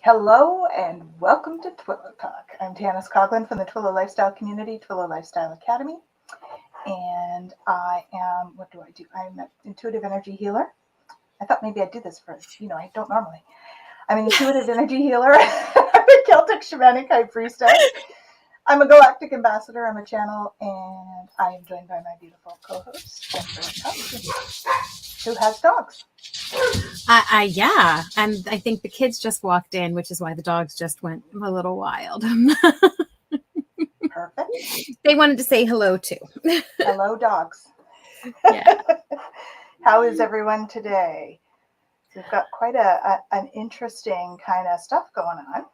Hello and welcome to Twillow Talk. I'm Janice Coughlin from the Twillow Lifestyle Community, Twillow Lifestyle Academy. And what do I do? I'm an intuitive energy healer. I thought maybe I'd do this first. I don't normally. I'm an intuitive energy healer. I'm a Celtic shamanic high priestess. I'm a galactic ambassador. I'm a channel. And I am joined by my beautiful co-host, Jennifer Thompson, who has dogs. Yeah. And I think the kids just walked in, which is why the dogs just went a little wild. Perfect. They wanted to say hello too. Hello, dogs. Yeah. How is everyone today? We've got quite an interesting kind of stuff going on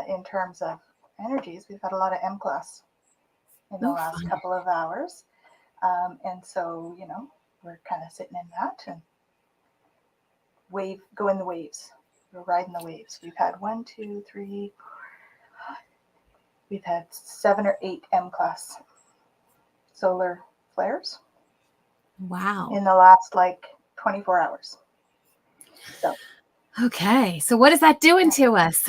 in terms of energies. We've had a lot of M class in the last couple of hours. And so, we're kind of sitting in that and go in the waves. We're riding the waves. We've had 1, 2, 3, 4, we've had 7 or 8 M class solar flares. Wow. In the last 24 hours. So. Okay. So what is that doing to us?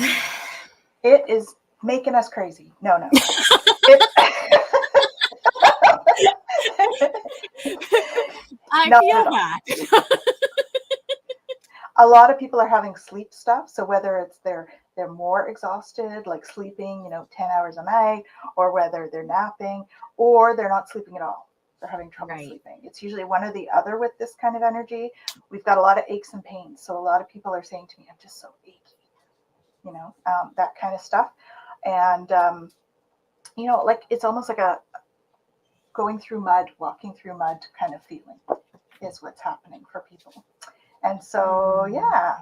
It is making us crazy. No. I feel that. A lot of people are having sleep stuff. So whether it's they're more exhausted, like sleeping, 10 hours a night, or whether they're napping, or they're not sleeping at all. They're having trouble sleeping. It's usually one or the other with this kind of energy. We've got a lot of aches and pains. So a lot of people are saying to me, I'm just so achy, that kind of stuff. And, it's almost like a going through mud, walking through mud kind of feeling is what's happening for people. And so,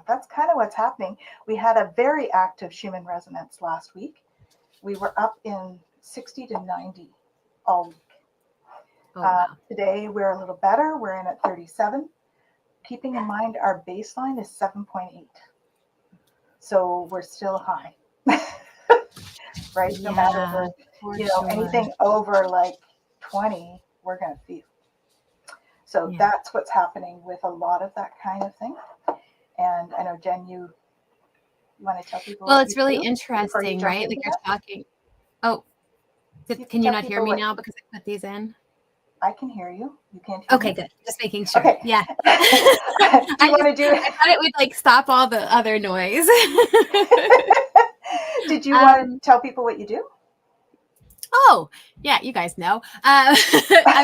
that's kind of what's happening. We had a very active Schumann resonance last week. We were up in 60 to 90 all week. Oh, wow. Today, we're a little better. We're in at 37. Keeping in mind, our baseline is 7.8. So we're still high, right? No matter, anything over 20, we're going to feel. So that's what's happening with a lot of that kind of thing. And I know, Jen, you want to tell people? Well, it's really interesting, right? Like you're talking. Oh, can you not hear me now because I put these in? I can hear you. You can't hear me? Okay, good. Just making sure. Okay. Yeah. Do you want to do it? I thought it would stop all the other noise. Did you want to tell people what you do? Oh, yeah, you guys know. I'm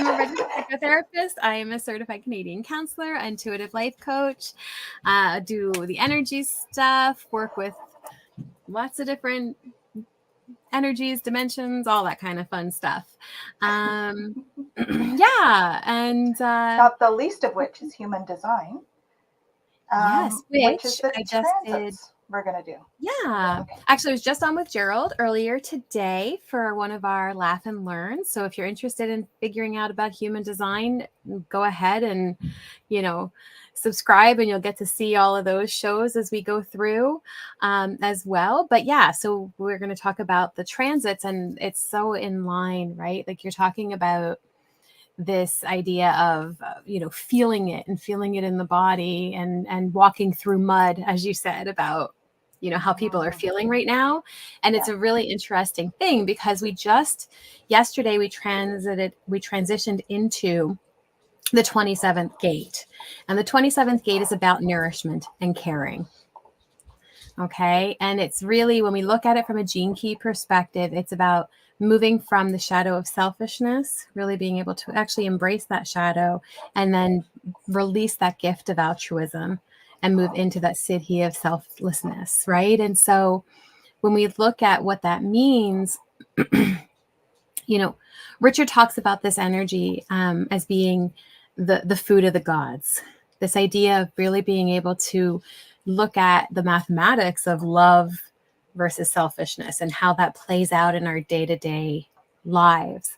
a registered psychotherapist. I am a certified Canadian counselor, intuitive life coach, do the energy stuff, work with lots of different energies, dimensions, all that kind of fun stuff. And not the least of which is human design. Yes, which is the I just did. We're going to do. Yeah. Okay. Actually, I was just on with Gerald earlier today for one of our Laugh and Learn. So if you're interested in figuring out about human design, go ahead and, subscribe and you'll get to see all of those shows as we go through as well. But yeah, so we're going to talk about the transits and it's so in line, right? Like you're talking about this idea of, feeling it in the body and walking through mud, as you said, about, how people are feeling right now. And it's a really interesting thing because yesterday we transitioned into the 27th gate. And the 27th gate is about nourishment and caring. Okay. And it's really, when we look at it from a gene key perspective, it's about moving from the shadow of selfishness, really being able to actually embrace that shadow and then release that gift of altruism and move into that siddhi of selflessness, right? And so when we look at what that means, Richard talks about this energy as being the food of the gods, this idea of really being able to look at the mathematics of love versus selfishness and how that plays out in our day-to-day lives,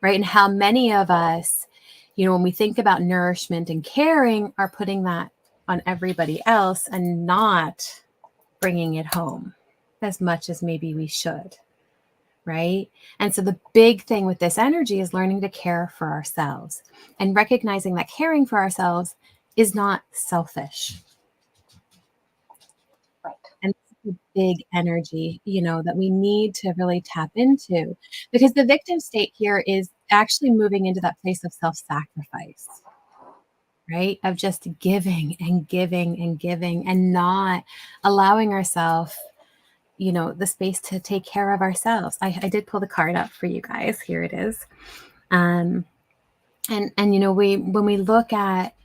right? And how many of us, when we think about nourishment and caring, are putting that on everybody else and not bringing it home as much as maybe we should, right? And so the big thing with this energy is learning to care for ourselves and recognizing that caring for ourselves is not selfish. a big energy, that we need to really tap into, because the victim state here is actually moving into that place of self-sacrifice, right? Of just giving and giving and giving and not allowing ourselves, the space to take care of ourselves. I did pull the card up for you guys. Here it is. Um, and when we look at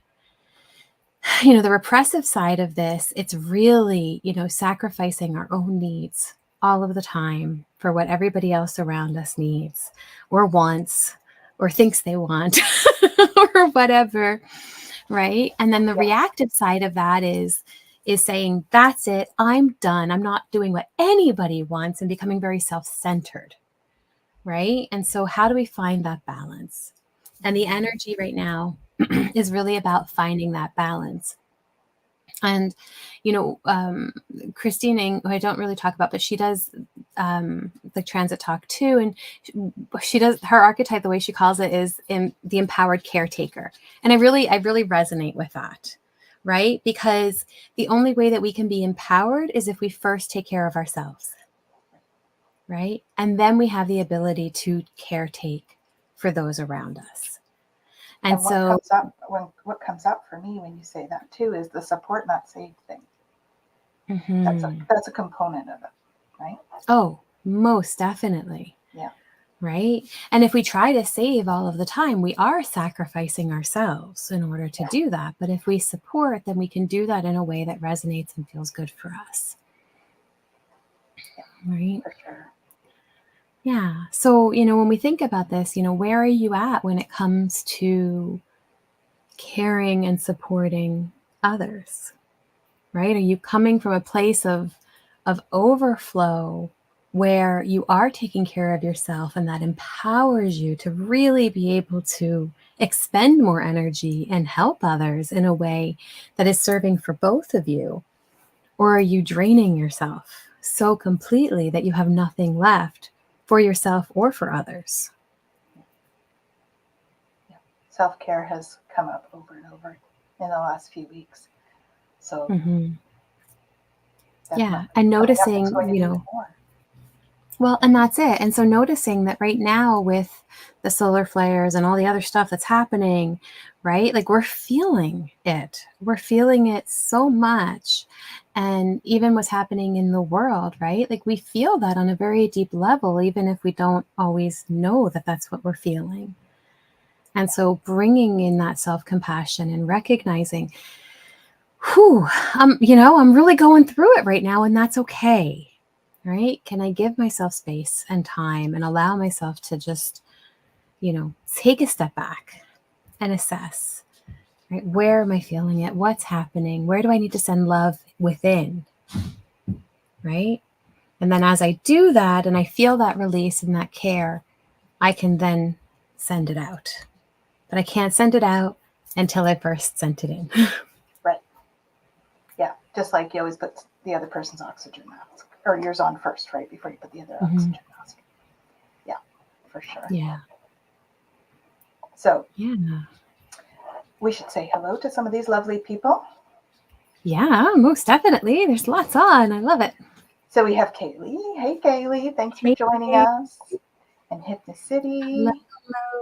the repressive side of this, it's really, sacrificing our own needs all of the time for what everybody else around us needs or wants or thinks they want or whatever, right? And then the Yes. reactive side of that is saying, that's it, I'm done. I'm not doing what anybody wants, and becoming very self-centered, right? And so how do we find that balance? And the energy right now is really about finding that balance. And, Christine, who I don't really talk about, but she does the transit talk too. And she does, her archetype, the way she calls it, is in the empowered caretaker. And I really resonate with that, right? Because the only way that we can be empowered is if we first take care of ourselves, right? And then we have the ability to caretake for those around us. And so what comes up for me when you say that too is the support not saved thing. mm-hmm. That's a component of it, right? Oh, most definitely. Yeah. Right. And if we try to save all of the time, we are sacrificing ourselves in order to do that. But if we support, then we can do that in a way that resonates and feels good for us. Yeah, right. For sure. Yeah. So, when we think about this, where are you at when it comes to caring and supporting others? Right? Are you coming from a place of overflow where you are taking care of yourself, and that empowers you to really be able to expend more energy and help others in a way that is serving for both of you? Or are you draining yourself so completely that you have nothing left for yourself or for others? Yeah. Self-care has come up over and over in the last few weeks. So yeah, and noticing, well, and that's it. And so noticing that right now with the solar flares and all the other stuff that's happening, right? Like we're feeling it. We're feeling it so much. And even what's happening in the world, right? Like we feel that on a very deep level, even if we don't always know that that's what we're feeling. And so bringing in that self-compassion and recognizing, I'm really going through it right now, and that's okay. Right? Can I give myself space and time and allow myself to just, take a step back and assess, right? Where am I feeling it? What's happening? Where do I need to send love within? Right? And then as I do that and I feel that release and that care, I can then send it out. But I can't send it out until I first sent it in. Right. Yeah. Just like you always put the other person's oxygen mask or yours on first, right? Before you put the other oxygen mask. Yeah, for sure. Yeah. So yeah. We should say hello to some of these lovely people. Yeah, most definitely. There's lots on. I love it. So we have Kaylee. Hey, Kaylee. Thanks for joining us. And Hypnocity.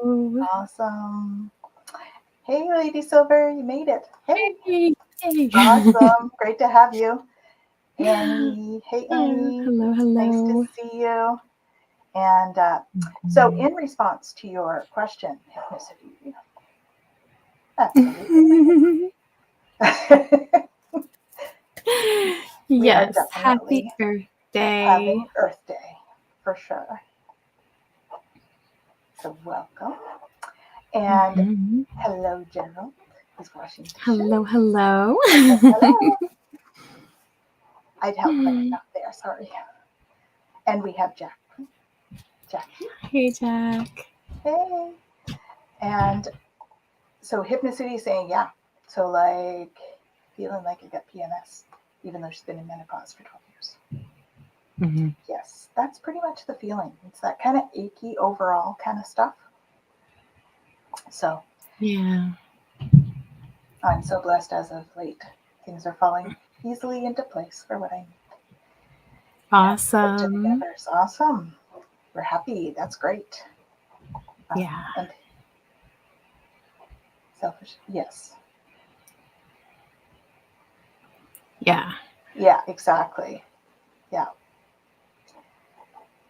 Hello. Awesome. Hey, Lady Silver. You made it. Hey. Awesome. Great to have you. Annie. Hey, Annie. Hello. Nice to see you. And so in response to your question, Hypnocity. Absolutely. Yes. Happy Earth Day. Having Earth Day, for sure. So welcome. And hello, Gerald. He's washing dishes. Hello. I'd help, but I'm not there. Sorry. And we have Jack. Hey, Jack. Hey. And so Hypnocity is saying, yeah. So like feeling like you got PMS, even though she's been in menopause for 12 years. Yes, that's pretty much the feeling. It's that kind of achy overall kind of stuff. So yeah, I'm so blessed as of late. Things are falling easily into place for what I need. Awesome. together. It's awesome. We're happy. That's great. Yeah. And selfish. Yes. Yeah. Yeah, exactly. Yeah.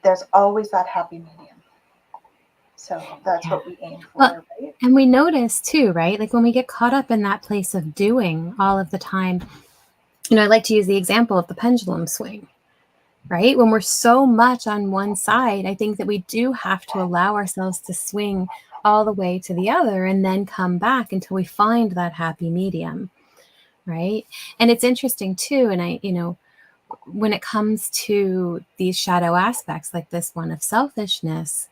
There's always that happy medium. So that's Yeah. what we aim Well, for, right? and we notice too, right? Like when we get caught up in that place of doing all of the time, I like to use the example of the pendulum swing, right? When we're so much on one side, I think that we do have to allow ourselves to swing all the way to the other and then come back until we find that happy medium, right? And it's interesting too. And when it comes to these shadow aspects like this one of selfishness,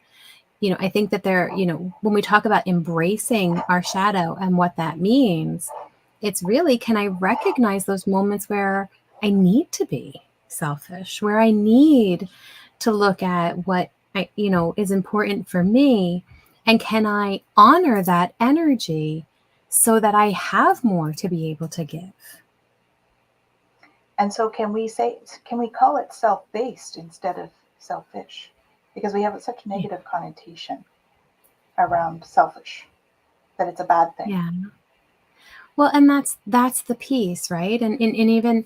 I think that when we talk about embracing our shadow and what that means, it's really, can I recognize those moments where I need to be selfish, where I need to look at what is important for me, and can I honor that energy so that I have more to be able to give? And so can we call it self-based instead of selfish? Because we have such a Yeah. negative connotation around selfish that it's a bad thing. Yeah. Well, and that's the piece, right? And even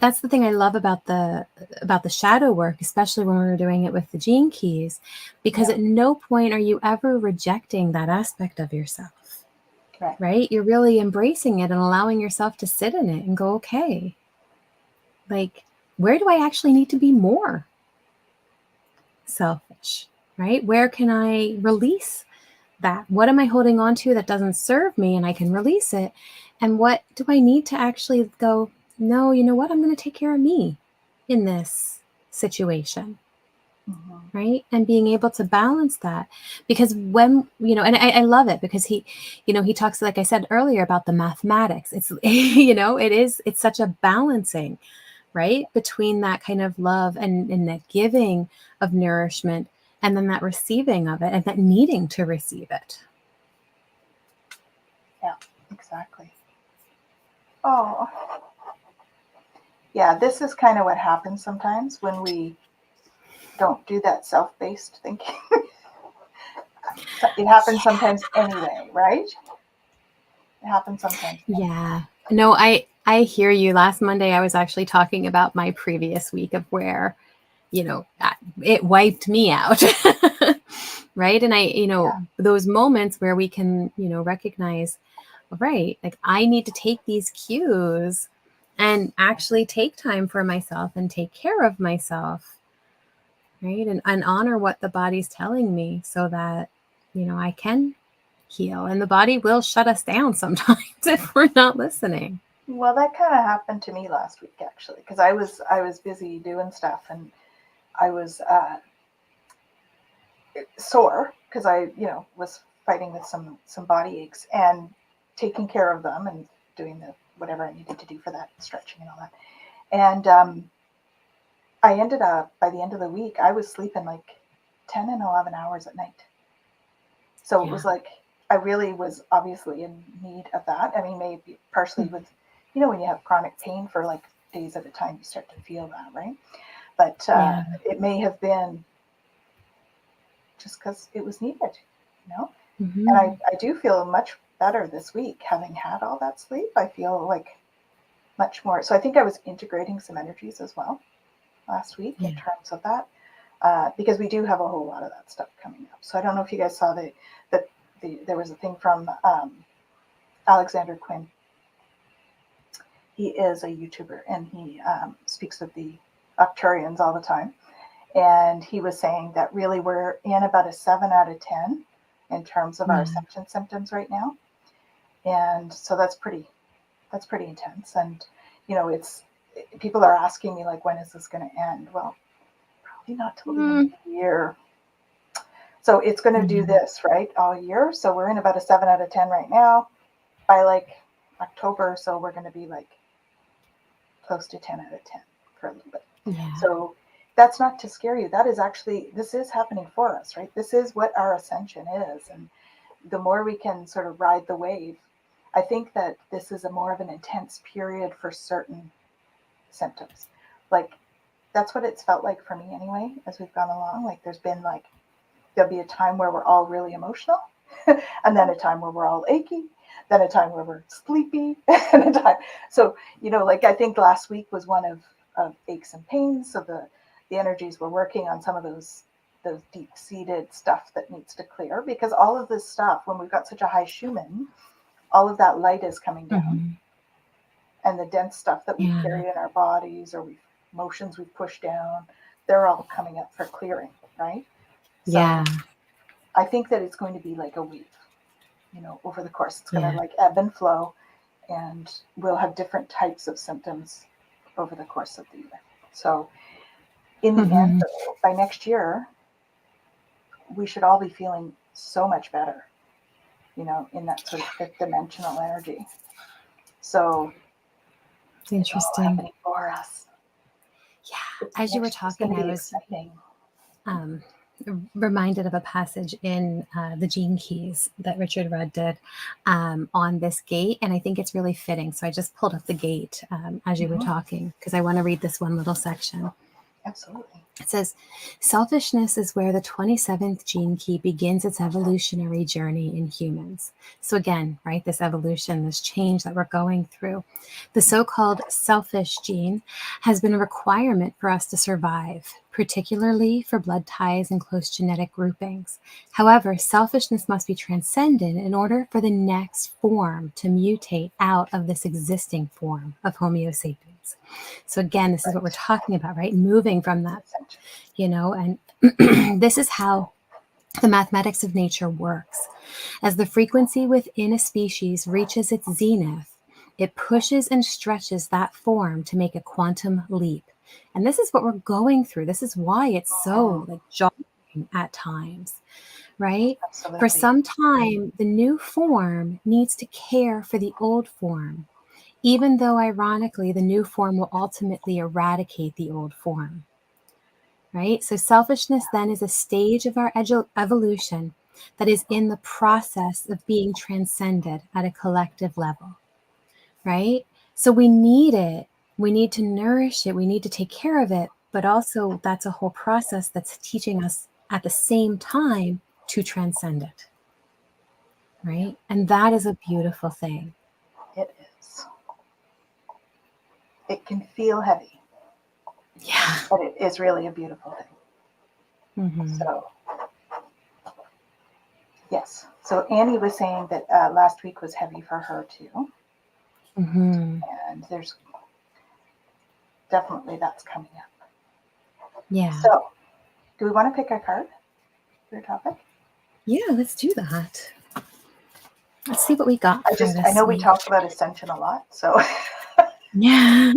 that's the thing I love about the shadow work, especially when we were doing it with the gene keys, because Yeah, at no point are you ever rejecting that aspect of yourself, right. right? You're really embracing it and allowing yourself to sit in it and go, okay, like, where do I actually need to be more selfish, right? Where can I release that? What am I holding on to that doesn't serve me and I can release it? And what do I need to actually go, no, you know what? I'm going to take care of me in this situation, Hmm. right? And being able to balance that, because when, and I love it because he talks, like I said earlier, about the mathematics. It's, it's such a balancing, right? Between that kind of love and that giving of nourishment, and then that receiving of it and that needing to receive it. Yeah, exactly. Oh, yeah, this is kind of what happens sometimes when we don't do that self-based thinking. So it happens sometimes anyway, right? It happens sometimes anyway. Yeah. No, I hear you. Last Monday, I was actually talking about my previous week of where, it wiped me out. Right. And Yeah. those moments where we can, recognize, right, like I need to take these cues and actually take time for myself and take care of myself, right? And honor what the body's telling me so that, I can heal. And the body will shut us down sometimes if we're not listening. Well, that kind of happened to me last week actually, because I was busy doing stuff and I was sore because I was fighting with some body aches and taking care of them and doing the whatever I needed to do for that, stretching and all that. And I ended up by the end of the week I was sleeping like 10 and 11 hours at night. So it Yeah. was like I really was obviously in need of that. I mean, maybe partially with, when you have chronic pain for like days at a time, you start to feel that, right? But Yeah. it may have been just because it was needed, you know? And Hmm. I do feel much better this week having had all that sleep. I feel like much more. So I think I was integrating some energies as well last week in Yeah. terms of that, because we do have a whole lot of that stuff coming up. So I don't know if you guys saw there was a thing from Alexander Quinn. He is a YouTuber and he speaks of the Arcturians all the time. And he was saying that really we're in about a 7 out of 10 in terms of our Yeah. ascension symptoms right now. And so that's pretty intense. And it's people are asking me like, when is this going to end? Well, probably not till the end of Mm. the year. So it's going to do Yeah. this right all year. So we're in about a 7 out of 10 right now. By like October, so we're going to be like close to 10 out of 10 for a little bit. Yeah. So that's not to scare you. That is actually, this is happening for us, right? This is what our ascension is. And the more we can sort of ride the wave, I think that this is a more of an intense period for certain symptoms. Like that's what it's felt like for me anyway, as we've gone along. Like there's been like, there'll be a time where we're all really emotional, and then a time where we're all achy, then a time where we're sleepy, and a time. So, like I think last week was one of aches and pains. So the energies were working on some of those deep-seated stuff that needs to clear, because all of this stuff, when we've got such a high Schumann, all of that light is coming down, and the dense stuff that we've carried in our bodies, or emotions we've pushed down, they're all coming up for clearing, right? So I think that it's going to be like a wave, over the course. It's going to like ebb and flow, and we'll have different types of symptoms over the course of the year. So in the end, by next year, we should all be feeling so much better, in that sort of fifth dimensional energy. So it's interesting. It's all happening for us. Yeah. As you were talking, I was reminded of a passage in the Gene Keys that Richard Rudd did on this gate. And I think it's really fitting. So I just pulled up the gate as you were talking, because I want to read this one little section. Absolutely. It says, selfishness is where the 27th gene key begins its evolutionary journey in humans. So again, right, this evolution, this change that we're going through. The so-called selfish gene has been a requirement for us to survive, particularly for blood ties and close genetic groupings. However, selfishness must be transcended in order for the next form to mutate out of this existing form of Homo sapiens. So again, this is what we're talking about, right? Moving from that, and this is how the mathematics of nature works. As the frequency within a species reaches its zenith, it pushes and stretches that form to make a quantum leap. And this is what we're going through. This is why it's so like jarring at times, right? Absolutely. For some time, the new form needs to care for the old form, even though, ironically, the new form will ultimately eradicate the old form, right? So selfishness then is a stage of our evolution that is in the process of being transcended at a collective level, right? So we need it. We need to nourish it. We need to take care of it. But also that's a whole process that's teaching us at the same time to transcend it, right? And that is a beautiful thing. It is. It can feel heavy. Yeah. But it is really a beautiful thing. So, yes. So Annie was saying that last week was heavy for her too. And there's definitely that's coming up. Yeah. So, do we want to pick a card for your topic? Yeah, let's do that. Let's see what we got. I know we talked about ascension a lot, so yeah,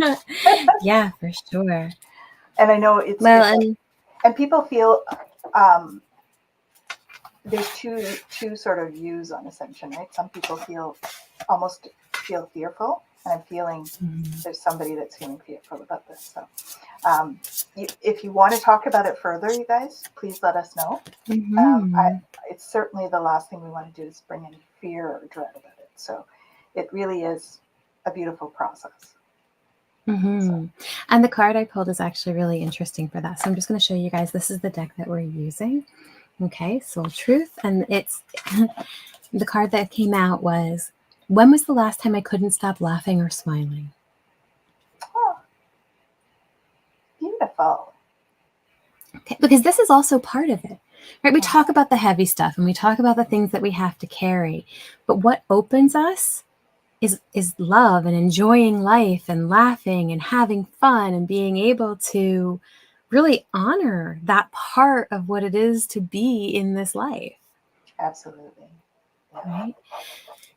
yeah, for sure. And I know it's and people feel there's two sort of views on ascension, right? Some people almost feel fearful, and I'm feeling there's somebody that's feeling fearful about this. So if you want to talk about it further, you guys, please let us know. It's certainly the last thing we want to do is bring any fear or dread about it. So it really is a beautiful process. And the card I pulled is actually really interesting for that. So I'm just going to show you guys. This is the deck that we're using. Okay, Soul Truth. And it's the card that came out was, when was the last time I couldn't stop laughing or smiling? Oh, beautiful. Okay, because this is also part of it, right? We talk about the heavy stuff and we talk about the things that we have to carry. But what opens us is love and enjoying life and laughing and having fun and being able to really honor that part of what it is to be in this life. Absolutely. Right?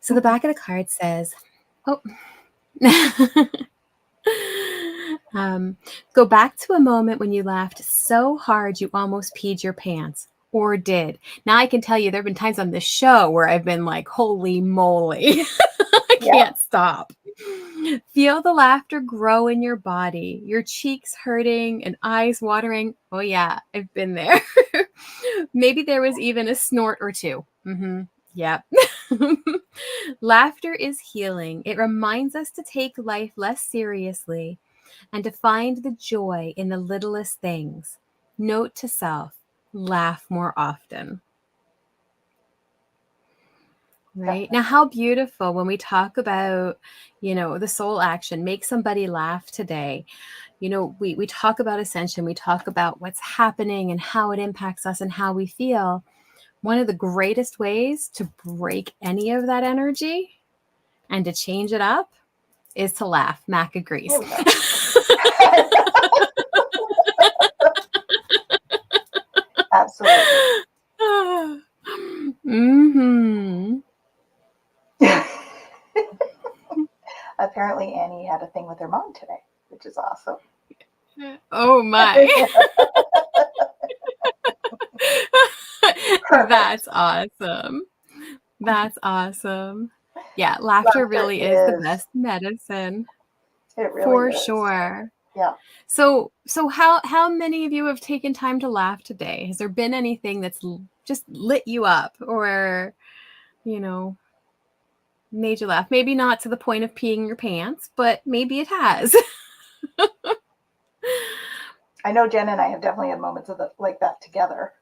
So the back of the card says, go back to a moment when you laughed so hard you almost peed your pants, or did. Now I can tell you there have been times on this show where I've been like, holy moly, I can't stop. Feel the laughter grow in your body, your cheeks hurting and eyes watering. Oh yeah, I've been there. Maybe there was even a snort or two. Yep. Laughter is healing. It reminds us to take life less seriously, and to find the joy in the littlest things. Note to self, laugh more often. Right. Definitely. Now, how beautiful when we talk about, the soul action, make somebody laugh today. We talk about ascension, we talk about what's happening and how it impacts us and how we feel. One of the greatest ways to break any of that energy and to change it up is to laugh. Mac agrees. Oh, yeah. Absolutely. Mm-hmm. Apparently, Annie had a thing with her mom today, which is awesome. Oh my. Perfect. That's awesome. That's awesome. Yeah, laughter really is the best medicine. It really For is. sure. Yeah. So how many of you have taken time to laugh today? Has there been anything that's just lit you up or, made you laugh? Maybe not to the point of peeing your pants, but maybe it has. I know Jen and I have definitely had moments of like that together.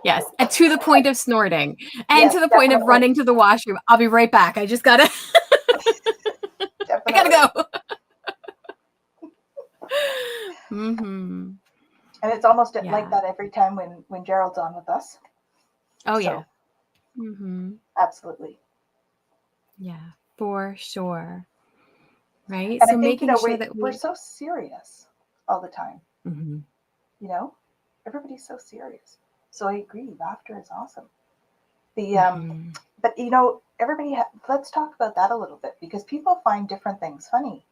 Yes, and to the point of snorting and Yes, to the point of definitely. running to the washroom. I'll be right back. I just gotta, I gotta go. Mm-hmm. And it's almost Yeah. like that every time when Gerald's on with us. Oh, So, yeah. Mm-hmm. absolutely. Yeah, for sure. Right. And I So think, making sure that we're we, so serious all the time, mm-hmm. everybody's so serious. So I agree. Laughter is awesome. The, Mm-hmm. but everybody, let's talk about that a little bit because people find different things funny,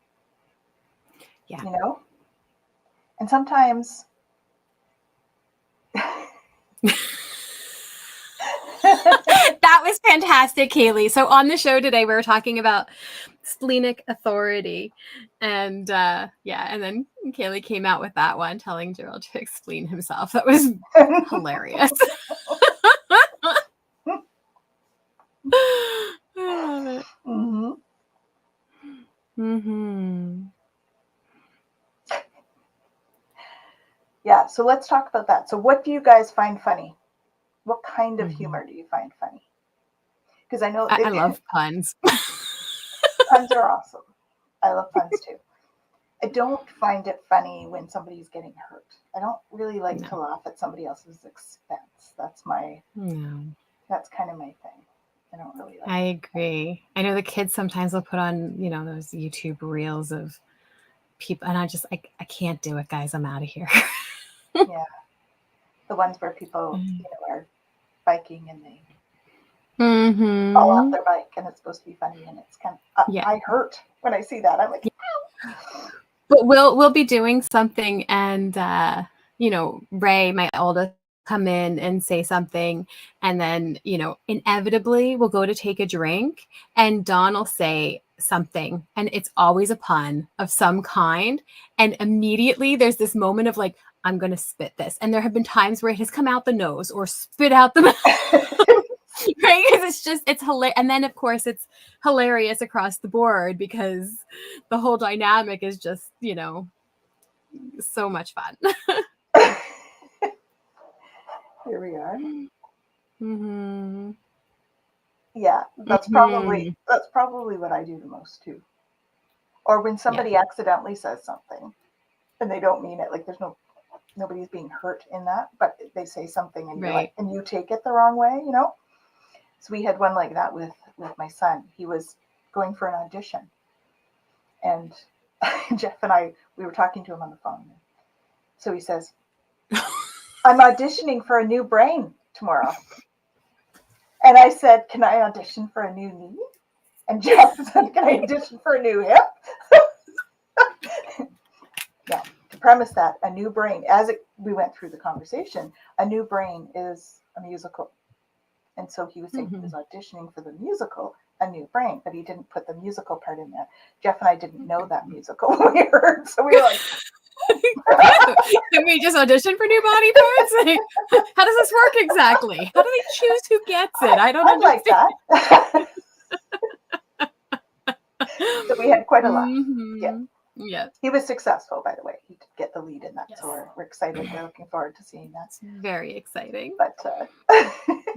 Yeah. and sometimes That was fantastic, Kaylee. So on the show today, we were talking about splenic authority. And and then Kaylee came out with that one, telling Gerald to explain himself. That was hilarious. I love it. Mm-hmm. Mm-hmm. Yeah, so let's talk about that. So what do you guys find funny? What kind of Mm-hmm. humor do you find funny? Because I know I love puns. puns are awesome. I love puns too. I don't find it funny when somebody's getting hurt. I don't really like to laugh at somebody else's expense. That's kind of my thing. I don't really like I agree. I know the kids sometimes will put on, those YouTube reels of people, and I can't do it, guys. I'm out of here. Yeah. The ones where people, are biking and they fall off their bike and it's supposed to be funny and it's kind of, I hurt when I see that. I'm like, ow. But we'll be doing something and, Ray, my oldest, come in and say something. And then, inevitably we'll go to take a drink and Dawn will say something and it's always a pun of some kind. And immediately there's this moment of like, I'm going to spit this. And there have been times where it has come out the nose or spit out the mouth. Right? Because it's hilarious. And then, of course, it's hilarious across the board because the whole dynamic is just, so much fun. Here we are. Mm-hmm. Yeah, that's probably what I do the most too. Or when somebody accidentally says something and they don't mean it, like there's nobody's being hurt in that, but they say something and you're like, and you take it the wrong way, So we had one like that with my son. He was going for an audition, and Jeff and we were talking to him on the phone. So he says, "I'm auditioning for a new brain tomorrow." And I said, "Can I audition for a new knee?" And Jeff said, "Can I audition for a new hip?" Now, to premise that, a new brain, we went through the conversation, a new brain is a musical. And so he was saying he was auditioning for the musical, A New Brain, but he didn't put the musical part in there. Jeff and I didn't know that musical when we heard, so we were like, Can we just audition for new body parts? How does this work exactly? How do they choose who gets it? I don't understand. Like that. So we had quite a laugh. Yeah. Mhm. Yeah. He was successful, by the way. He did get the lead in that, Yes. so we're excited. We're looking forward to seeing that. It's very exciting. But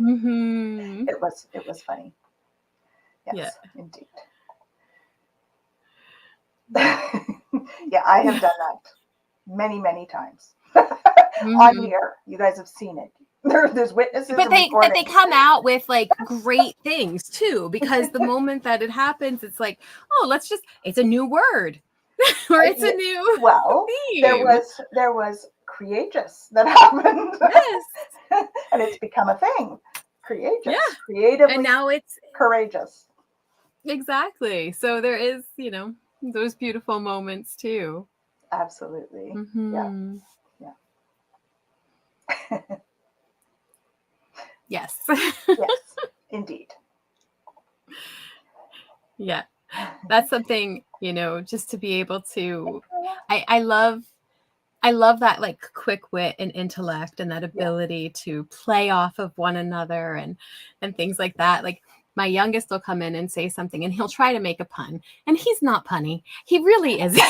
Mhm. it was funny. Yes, Yeah. indeed. Yeah, I have done that many, many times on the Mhm. air. You guys have seen it. There's witnesses But and they recordings. come out with like great things too, because the moment that it happens, it's like, oh, it's a new word or it's a new Well, theme. there was courageous that happened, Yes. and it's become a thing. Yeah. Courageous, And creatively now it's courageous. exactly. So there is, those beautiful moments too. Absolutely. Yeah. Hmm. Yeah. Yes. Yes, indeed. Yeah. That's something, just to be able to, I love that like quick wit and intellect and that Yeah. ability to play off of one another and things like that. Like my youngest will come in and say something and he'll try to make a pun and he's not punny. He really isn't.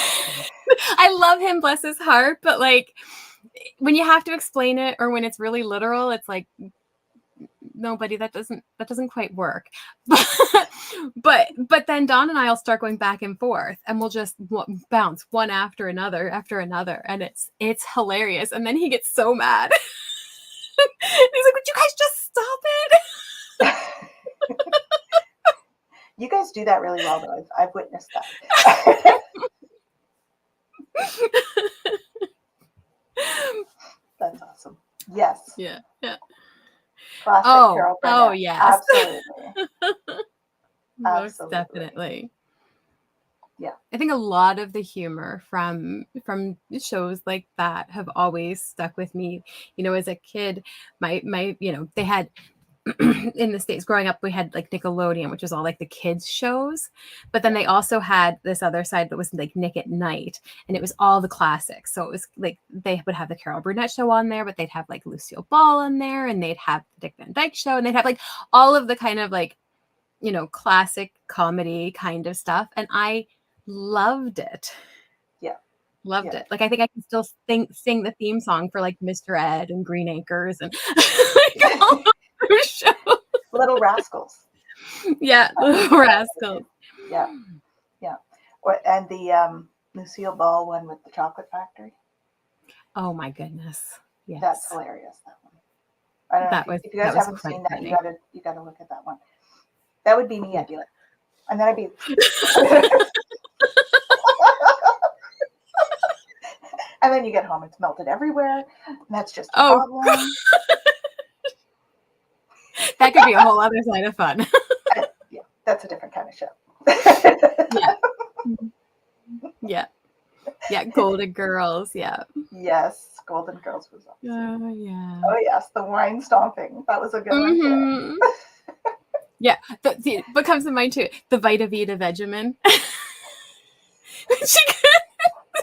I love him, bless his heart, but like when you have to explain it or when it's really literal, it's like nobody that doesn't quite work. But then Don and I'll start going back and forth and we'll just bounce one after another and it's hilarious and then he gets so mad. He's like, would you guys just stop You guys do that really well, though. I've witnessed that. it? That's awesome. Yes. Yeah. Classic Oh, Carol oh Burnett. yes. Absolutely. Most Absolutely. definitely. Yeah. I think a lot of the humor from shows like that have always stuck with me. As a kid, my they had in the States growing up, we had like Nickelodeon, which was all like the kids shows. But then they also had this other side that was like Nick at Night, and it was all the classics. So it was like they would have the Carol Burnett show on there, but they'd have like Lucille Ball on there, and they'd have the Dick Van Dyke show, and they'd have like all of the kind of like, classic comedy kind of stuff. And I loved it. Yeah. Loved Yeah. it. Like I think I can still sing the theme song for like Mr. Ed and Green Acres and like all of those shows. Little Rascals. Yeah, Little Rascals. Yeah. Yeah. And the Lucille Ball one with the Chocolate Factory. Oh my goodness. That's Yes. hilarious. That one. I don't know if you guys that was haven't quite seen that. funny. You gotta look at that one. That would be me. Yeah. I'd be like, and then I'd be. And then you get home, it's melted everywhere. And that's just a Oh, problem. that could be a whole other side of fun. Yeah, that's a different kind of show. Yeah. Yeah, Golden Girls. Yeah. Yes, Golden Girls was awesome. Oh yeah. Oh yes, the wine stomping. That was a good one too. Mhm. Yeah. What comes to mind too? The Vita Vita Vegemin. She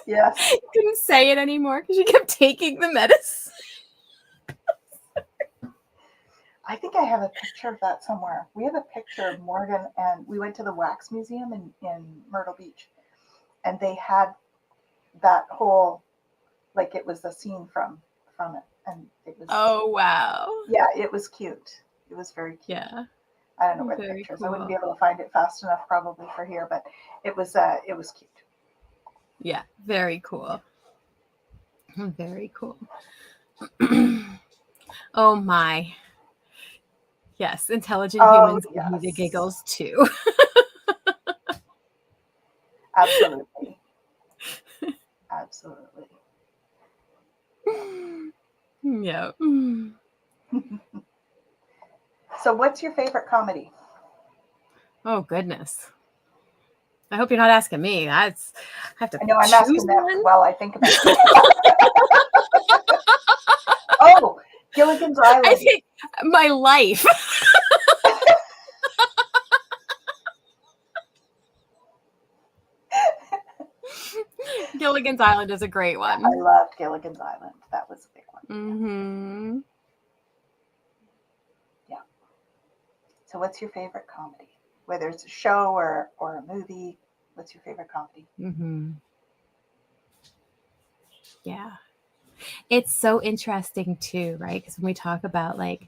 Yes. couldn't say it anymore because she kept taking the medicine. I think I have a picture of that somewhere. We have a picture of Morgan, and we went to the Wax Museum in Myrtle Beach, and they had that whole, like it was a scene from it, and it was. Oh wow. Yeah, it was cute. It was very cute. Yeah. I don't know where the Very picture is. cool. I wouldn't be able to find it fast enough probably for here, but it was cute. Yeah. Very cool. Very cool. Oh my. Yes, intelligent Oh humans give me the yes, giggles too. absolutely, absolutely. Yeah. So, what's your favorite comedy? Oh goodness. I hope you're not asking me. I have to I know I'm choose asking that one. while I think about it. Oh, Gilligan's I Island. think my life. Gilligan's Island is a great I one. loved Gilligan's Island. That was a big one. Mm-hmm. So, what's your favorite comedy? Whether it's a show or a movie? What's your favorite comedy? Yeah. It's so interesting too, right? Because when we talk about like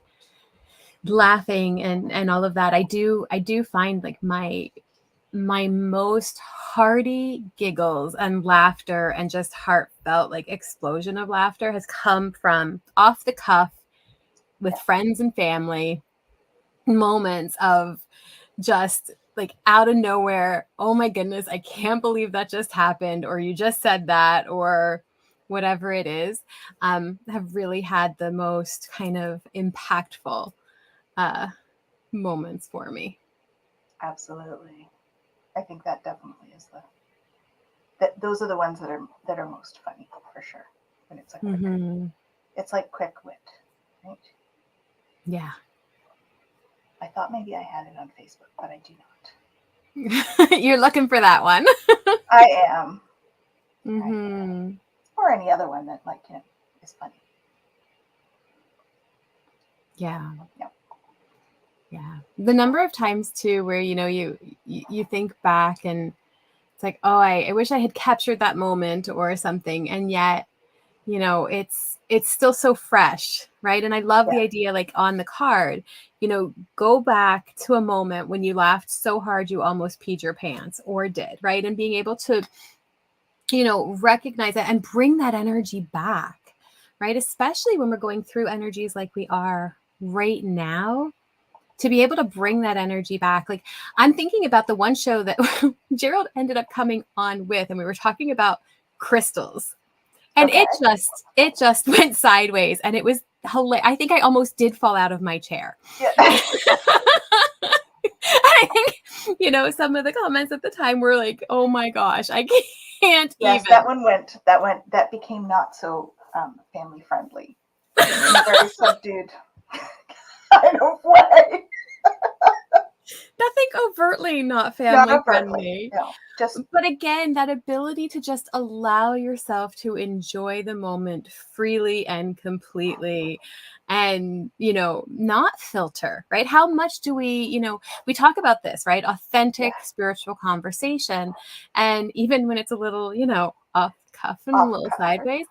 laughing and all of that, I do find like my most hearty giggles and laughter and just heartfelt like explosion of laughter has come from off the cuff with friends and family moments of just like out of nowhere, oh my goodness, I can't believe that just happened, or you just said that, or whatever it is, have really had the most kind of impactful moments for me. Absolutely. I think that definitely is that those are the ones that are most funny for sure. When it's like it's like quick wit, right? Yeah. I thought maybe I had it on Facebook, but I do not. You're looking for that one. I am. Or any other one that like is funny. Yeah. Yeah. The number of times too where you think back and it's like, oh, I wish I had captured that moment or something, and yet it's still so fresh, right? And I love the idea, like on the card, go back to a moment when you laughed so hard you almost peed your pants or did, right? And being able to recognize that and bring that energy back, right? Especially when we're going through energies like we are right now, to be able to bring that energy back. Like I'm thinking about the one show that Gerald ended up coming on with, and we were talking about crystals, and it just went sideways, and it was hilarious. I think I almost did fall out of my chair. Yeah. I think, some of the comments at the time were like, oh my gosh, I can't yes, even. That became not so family friendly. Very subdued kind of way. Nothing overtly not family friendly. No, but again, that ability to just allow yourself to enjoy the moment freely and completely, and not filter, right? How much do we talk about this, right? Authentic spiritual conversation, and even when it's a little off cuff and a little sideways,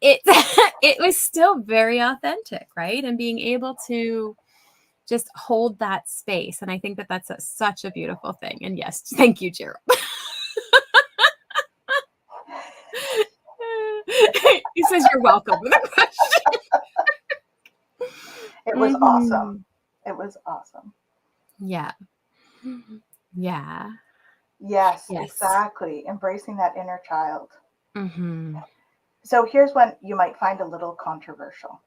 it was still very authentic, right? And being able to just hold that space. And I think that that's such a beautiful thing. And yes, thank you, Gerald. He says you're welcome with a question. It was awesome. It was awesome. Yeah. Yeah. Yes, exactly. Embracing that inner child. Mm-hmm. So here's one you might find a little controversial.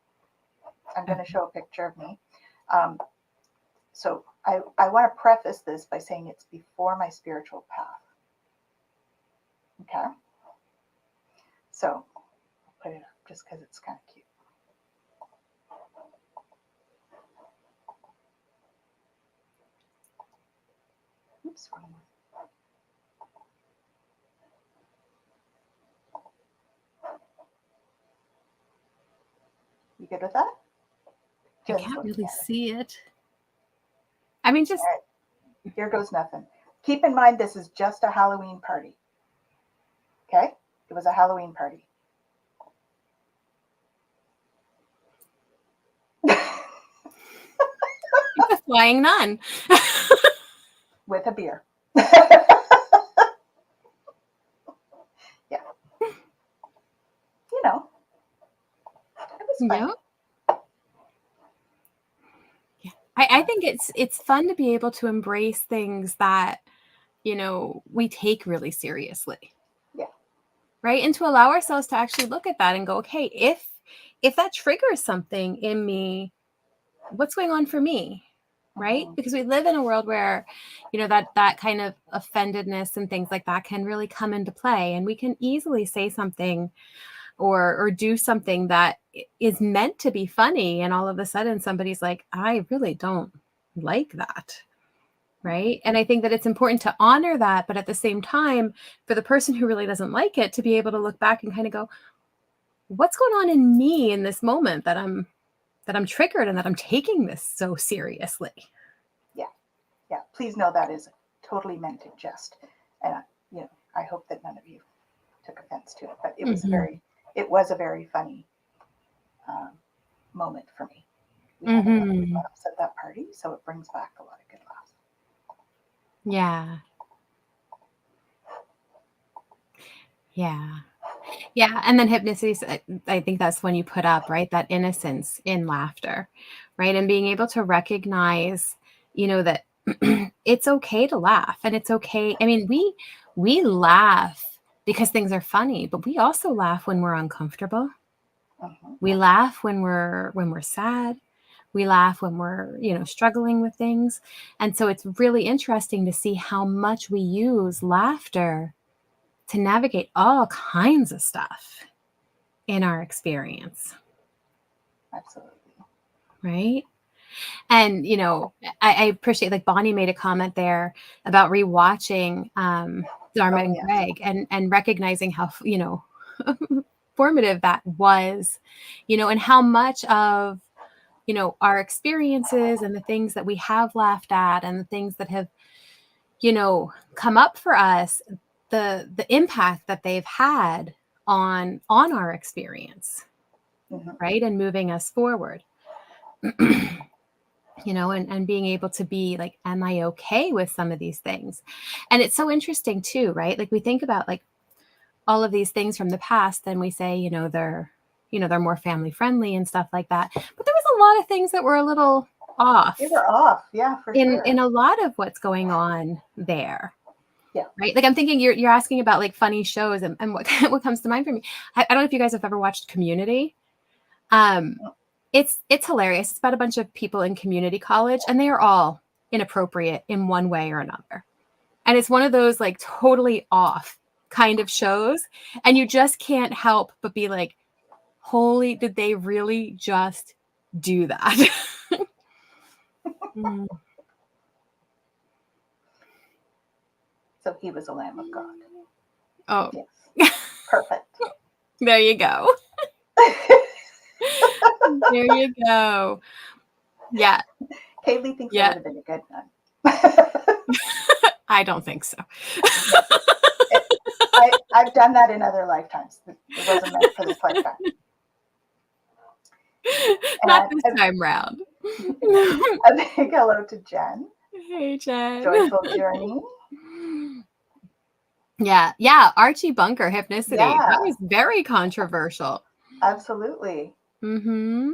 I'm going to show a picture of me. So I want to preface this by saying it's before my spiritual path. Okay. So I'll put it up just because it's kind of cute. Oops, wrong one. You good with that? I can't really see it. I mean, just right. Here goes nothing. Keep in mind, this is just a Halloween party. Okay? It was a Halloween party. It's a flying nun. With a beer. Yeah. It was fun. Yeah. I think it's fun to be able to embrace things that, we take really seriously. Yeah. Right. And to allow ourselves to actually look at that and go, okay, if that triggers something in me, what's going on for me? Right. Because we live in a world where, that kind of offendedness and things like that can really come into play. And we can easily say something or do something that is meant to be funny. And all of a sudden somebody's like, I really don't like that. Right. And I think that it's important to honor that. But at the same time, for the person who really doesn't like it, to be able to look back and kind of go, what's going on in me in this moment that I'm triggered and that I'm taking this so seriously. Yeah. Yeah. Please know that is totally meant in jest. And I hope that none of you took offense to it, but it was Mhm. a very funny moment for me. We had a lot of Mhm. laughs at that party, so it brings back a lot of good laughs. Yeah. Yeah. Yeah. And then hypnosis, I think that's when you put up, right? That innocence in laughter, right? And being able to recognize, that it's okay to laugh and it's okay. I mean, we laugh because things are funny, but we also laugh when we're uncomfortable. Mm-hmm. We laugh when we're sad. We laugh when we're, struggling with things. And so it's really interesting to see how much we use laughter to navigate all kinds of stuff in our experience, Absolutely. right? And I appreciate, like, Bonnie made a comment there about rewatching Dharma Oh and yes. Greg, and recognizing how formative that was, and how much of our experiences and the things that we have laughed at and the things that have come up for us, the impact that they've had on our experience, Mm-hmm. right, and moving us forward. And being able to be like, am I okay with some of these things? And it's so interesting too, right? Like, we think about, like, all of these things from the past, and we say, they're more family friendly and stuff like that. But there was a lot of things that were a little They off were off, yeah, for sure. in a lot of what's going on there. Yeah. Right. Like, I'm thinking you're asking about, like, funny shows, and what what comes to mind for me. I don't know if you guys have ever watched Community. Um, it's hilarious. It's about a bunch of people in community college, and they are all inappropriate in one way or another. And it's one of those, like, totally off kind of shows, and you just can't help but be like, holy, did they really just do that? Mm. So he was a Lamb of God. Oh, Yes. Perfect. there you go. There you go. Yeah. Kaylee thinks I Yeah. would have been a good nun. I don't think so. No. I've done that in other lifetimes. It wasn't meant for this lifetime. Not And this time round. a big hello to Jen. Hey, Jen. Joyful journey. Yeah. Archie Bunker, Hypnicity. Yeah, That was very controversial. absolutely. Mm-hmm.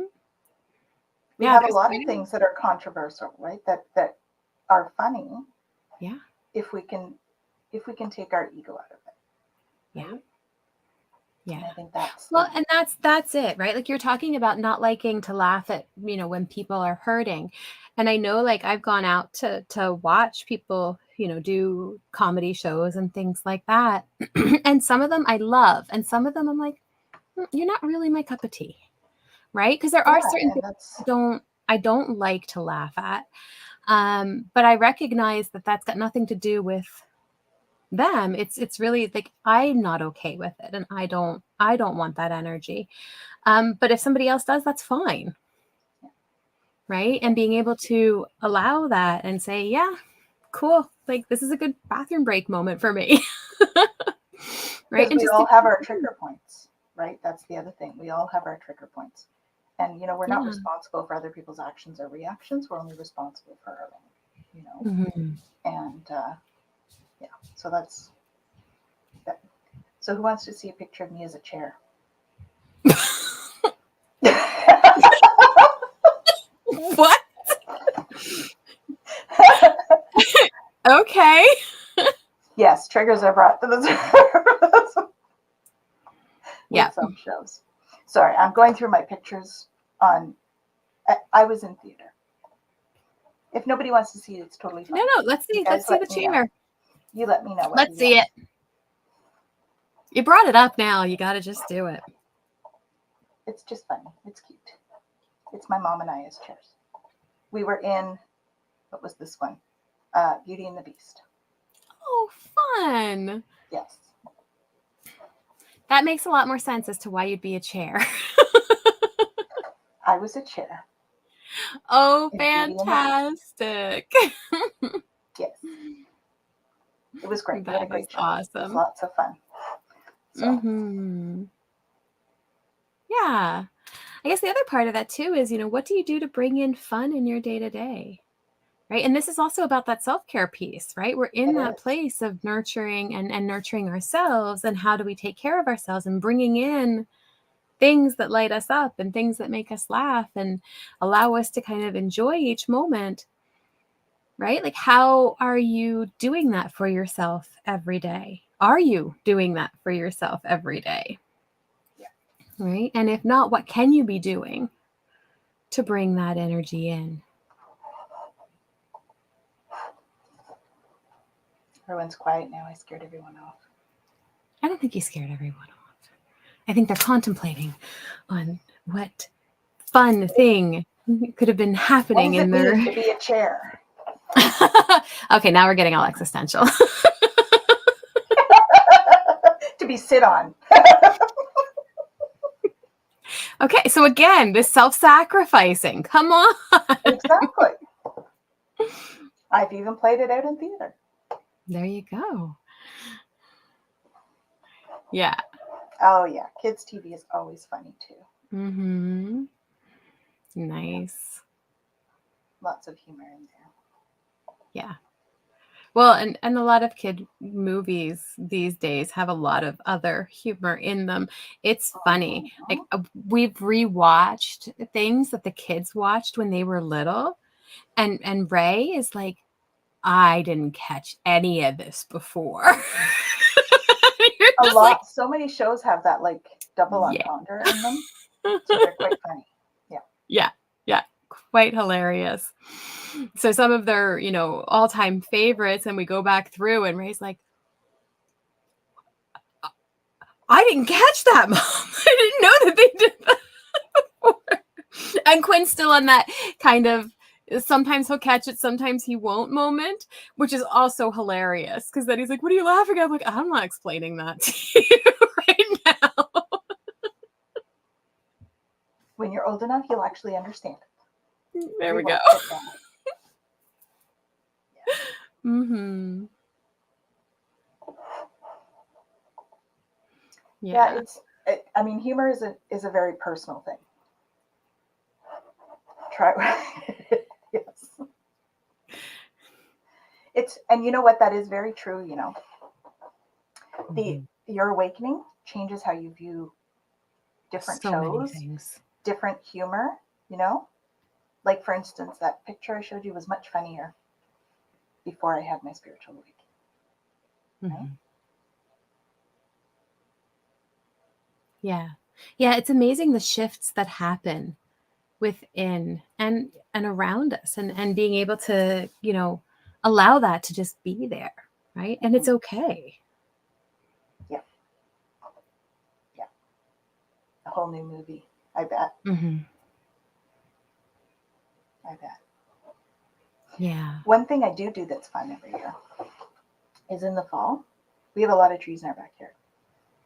We Yeah, have a there's lot quite of a things that are controversial, right? That are funny yeah. if we can take our ego out of it. Yeah. Right? Yeah. And I think that's Well, and that's it, right? Like, you're talking about not liking to laugh at, when people are hurting. And I know, like, I've gone out to watch people, do comedy shows and things like that. And some of them I love, and some of them I'm like, you're not really my cup of tea, right? Because there are yeah, certain and things that's I don't like to laugh at. But I recognize that that's got nothing to do with them. It's really like, I'm not okay with it, and I don't want that energy. But if somebody else does, that's fine, right? And being able to allow that and say, yeah, cool, like, this is a good bathroom break moment for me. Right? because And we just all have our trigger points, right? That's the other thing. We all have our trigger points. And we're not yeah. responsible for other people's actions or reactions. We're only responsible for our own, Mhm. And yeah, so that's that. So who wants to see a picture of me as a chair? What? Okay. Yes, triggers are brought to the surface Yeah. with some shows. Sorry, I'm going through my pictures on. I was in theater. If nobody wants to see it, it's totally fine. No, let's see. You guys Let's see the let me know. chair. You let me know what Let's you see want. it. You brought it up now. You got to just do it. It's just funny. It's cute. It's my mom and I as chairs. We were in, what was this one? Beauty and the Beast. Oh, fun. Yes. That makes a lot more sense as to why you'd be a chair. I was a chair Oh, in Beauty and the Beast. fantastic. Yes. It was great. We had a That is great show. It was awesome. lots of fun. So Yeah. I guess the other part of that too is, what do you do to bring in fun in your day to day? Right. And this is also about that self-care piece, right? We're in it that is. place of nurturing and nurturing ourselves. And how do we take care of ourselves and bringing in things that light us up and things that make us laugh and allow us to kind of enjoy each moment, right? Like, how are you doing that for yourself every day? Are you doing that for yourself every day? Yeah. Right. And if not, what can you be doing to bring that energy in? Everyone's quiet now. I scared everyone off. I don't think you scared everyone off. I think they're contemplating on what fun thing could have been happening What does in it their. mean to be a chair? Okay, now we're getting all existential. To be sit on. Okay, so again, this self-sacrificing. Come on. Exactly. I've even played it out in theater. There you go. Yeah. Oh yeah, kids' TV is always funny too. Mm-hmm. Nice. Lots of humor in there. Yeah. Well, and a lot of kid movies these days have a lot of other humor in them. It's funny. Like we've rewatched things that the kids watched when they were little, and Ray is like, I didn't catch any of this before. A lot. So many shows have that like double entendre in them, so they're quite funny. Yeah. Quite hilarious. So some of their, all-time favorites, and we go back through and Ray's like, I didn't catch that, Mom. I didn't know that they did that before. And Quinn's still on that kind of sometimes he'll catch it, sometimes he won't moment, which is also hilarious because then he's like, what are you laughing at? I'm like, I'm not explaining that to you right now. When you're old enough, you'll actually understand it. There we go. Mm-hmm. Yeah, I mean, humor is a very personal thing. Try. Yes. And you know what? That is very true. Your awakening changes how you view different shows, different humor. Like for instance, that picture I showed you was much funnier before I had my spiritual awakening. Right? Yeah, it's amazing the shifts that happen within and around us, and being able to allow that to just be there, right? And it's okay. Yeah A whole new movie, I bet. I bet. Yeah. One thing I do that's fun every year is in the fall. We have a lot of trees in our backyard,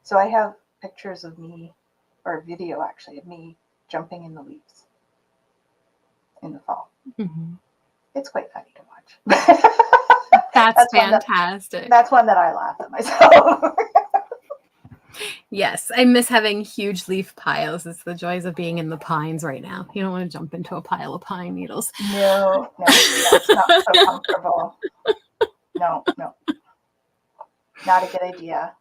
so I have pictures of me, or a video actually of me jumping in the leaves in the fall. It's quite funny to watch. That's fantastic. That's one that I laugh at myself. Yes, I miss having huge leaf piles. It's the joys of being in the pines right now. You don't want to jump into a pile of pine needles. No, that's not so comfortable. No. Not a good idea.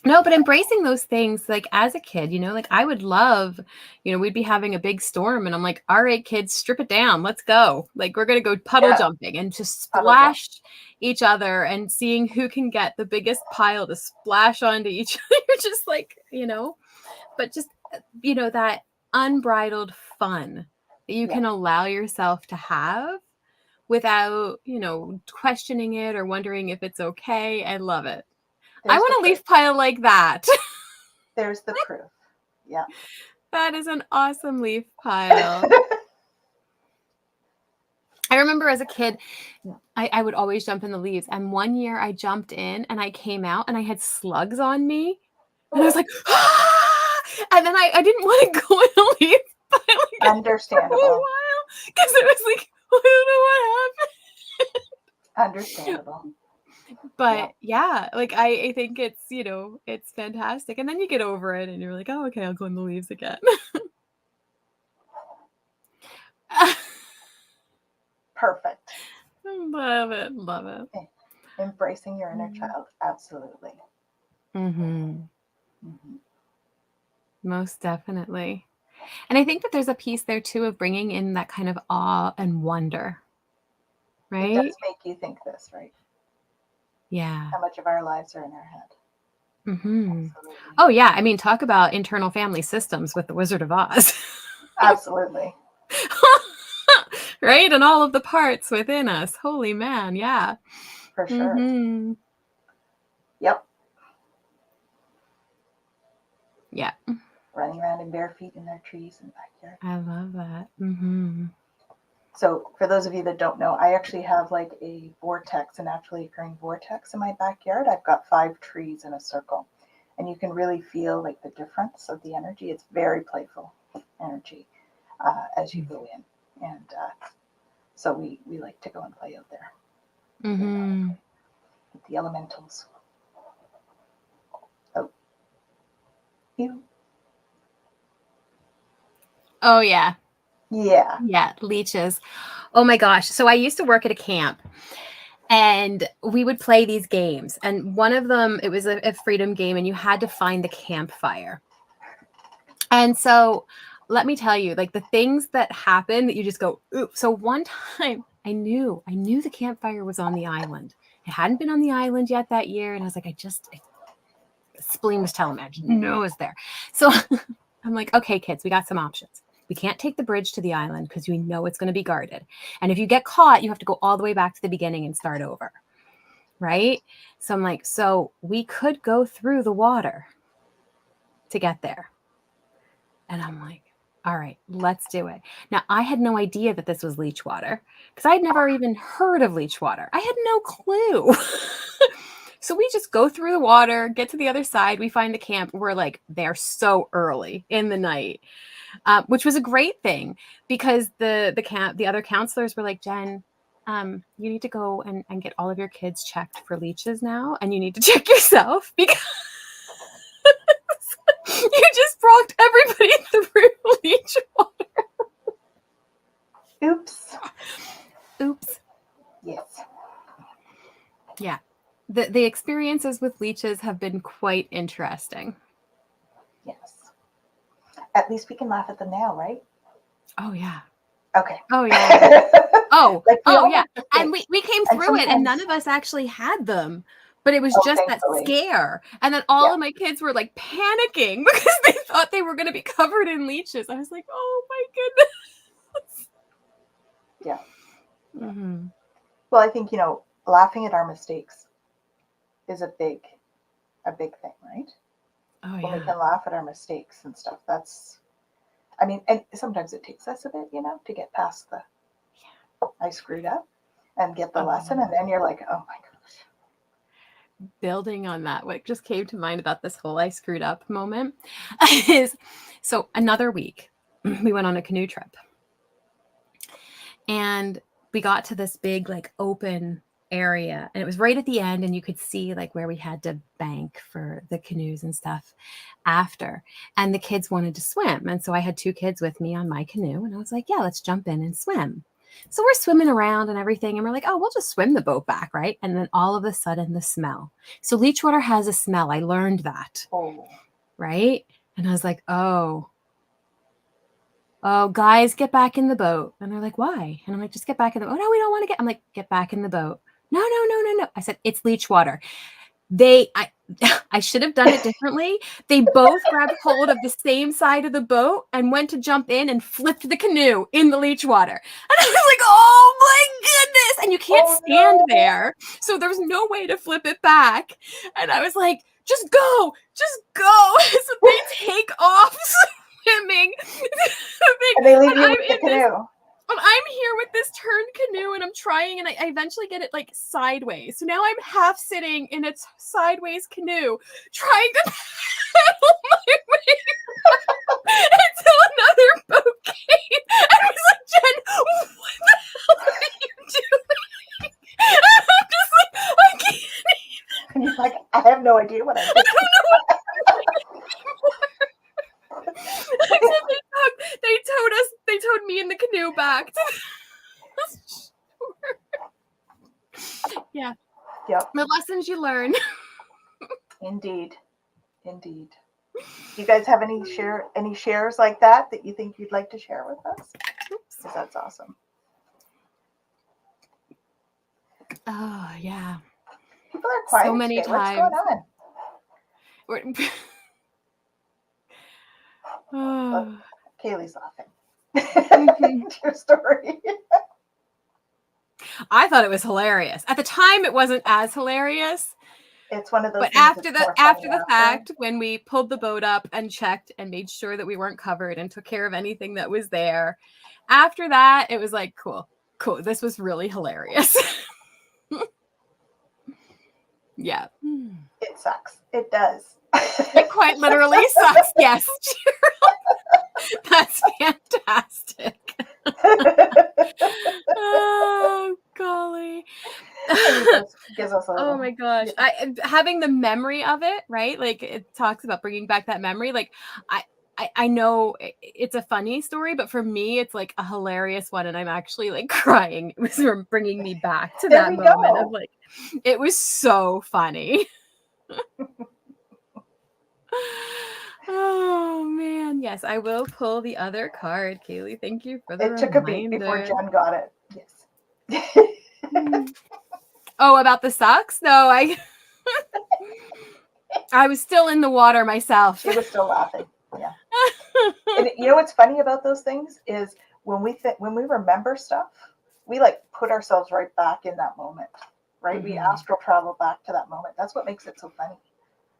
No, but embracing those things, like as a kid, like I would love, we'd be having a big storm and I'm like, all right, kids, strip it down. Let's go. Like, we're going to go puddle jumping and just splash each other and seeing who can get the biggest pile to splash onto each other. You're just like, but just, that unbridled fun that you can allow yourself to have without, questioning it or wondering if it's okay. I love it. I want a leaf pile like that. There's the proof. Yeah. That is an awesome leaf pile. I remember as a kid, I would always jump in the leaves. And one year I jumped in and I came out and I had slugs on me. And I was like, ah! And then I didn't want to go in a leaf pile Understandable. for a while because it was like, I don't know what happened. Understandable. But yeah, like I think it's, it's fantastic. And then you get over it and you're like, oh, okay, I'll go in the leaves again. Perfect. Love it. Love it. Embracing your inner Mhm. child. Absolutely. Mhm. Mhm. Most definitely. And I think that there's a piece there too of bringing in that kind of awe and wonder, It does right? make you think this, right? Yeah. How much of our lives are in our head. Mhm. Absolutely. Oh, yeah. I mean, talk about internal family systems with the Wizard of Oz. Absolutely. Right? And all of the parts within us. Holy man. Yeah. For sure. Mhm. Yep. Yeah. Running around in bare feet in their trees in the backyard. I love that. Mhm. So for those of you that don't know, I actually have like a vortex, a naturally occurring vortex in my backyard. I've got 5 trees in a circle, and you can really feel like the difference of the energy. It's very playful energy as you go in, and so we like to go and play out there Mhm. with the elementals. Oh, you, Oh, yeah. yeah. Yeah. Leeches. Oh my gosh. So I used to work at a camp and we would play these games. And one of them, it was a freedom game, and you had to find the campfire. And so let me tell you, like the things that happen that you just go, ooh. So one time I knew the campfire was on the island. It hadn't been on the island yet that year. And I was like, spleen was telling me, I just know it's there. So I'm like, okay, kids, we got some options. We can't take the bridge to the island because we know it's going to be guarded. And if you get caught, you have to go all the way back to the beginning and start over. Right. So I'm like, so we could go through the water to get there. And I'm like, all right, let's do it. Now, I had no idea that this was leech water because I'd never even heard of leech water. I had no clue. So we just go through the water, get to the other side. We find the camp. We're like, they're so early in the night, which was a great thing because the other counselors were like, Jen, you need to go and get all of your kids checked for leeches now, and you need to check yourself because you just brought everybody through leech water. Oops. Oops. Yes. Yeah. The experiences with leeches have been quite interesting. Yes. At least we can laugh at them now, right? Oh yeah. Okay. Oh yeah. Oh, Like we all yeah. make And mistakes. we came And through it and none sometimes, of us actually had them. But it was oh, just that thankfully, scare. And then all yeah, of my kids were like panicking because they thought they were going to be covered in leeches. I was like, oh my yeah. goodness. Hmm. Well, I think, laughing at our mistakes is a big thing, right? Oh When we yeah. can laugh at our mistakes and stuff, I mean, and sometimes it takes us a bit, to get past the, I screwed up and get the lesson. And then you're like, oh my gosh. Building on that, what just came to mind about this whole I screwed up moment is so another week we went on a canoe trip and we got to this big like open area and it was right at the end and you could see like where we had to bank for the canoes and stuff after, and the kids wanted to swim, and so I had 2 kids with me on my canoe and I was like, yeah, let's jump in and swim. So we're swimming around and everything and we're like, oh, we'll just swim the boat back, right? And then all of a sudden the smell, so leech water has a smell, I learned that, Oh, right? And I was like, oh, guys, get back in the boat. And they're like, why? And I'm like, just get back in the boat. Oh, no, we don't want to get. I'm like, get back in the boat. No, no, no, no, no. I said, it's leech water. I I should have done it differently. They both grabbed hold of the same side of the boat and went to jump in and flipped the canoe in the leech water. And I was like, oh my goodness. And you can't oh stand no. there. So there's no way to flip it back. And I was like, just go, just go. So they take off swimming. And they leave And you I'm with the in this canoe. I'm here with this turned canoe and I'm trying and I eventually get it like sideways. So now I'm half sitting in a sideways canoe trying to paddle my way back until another boat came. And I was like, Jen, what the hell are you doing? And I'm just like, I can't no idea what I'm I doing. don't know what Except they towed me in the canoe back to the shore. Yeah. Yep, The lessons you learn. indeed. Indeed. Do you guys have any shares like that you think you'd like to share with us? Because that's awesome. Oh, yeah. People are quiet So many today. What's going times. on? Oh. Kaylee's laughing. Mhm. Your story. I thought it was hilarious. At the time, it wasn't as hilarious. It's one of those But things after that's more after funny the fact, when we pulled the boat up and checked and made sure that we weren't covered and took care of anything that was there, after that, it was like, cool. This was really hilarious. Yeah. It sucks. It does. It quite literally sucks. Yes, Cheryl. That's fantastic. Oh, golly. Gives us a little, Oh my gosh. Having the memory of it, right? Like it talks about bringing back that memory. Like I know it's a funny story, but for me, it's like a hilarious one. And I'm actually like crying. It was bringing me back to There that we moment go. of like, it was so funny. Oh man. Yes, I will pull the other card, Kaylee. Thank you for the It took a beat reminder. before Jen got it. Yes. Oh, about the socks? No, I was still in the water myself. She was still laughing. Yeah. And you know what's funny about those things is when we remember stuff, we like put ourselves right back in that moment, right? We astral travel back to that moment. That's what makes it so funny.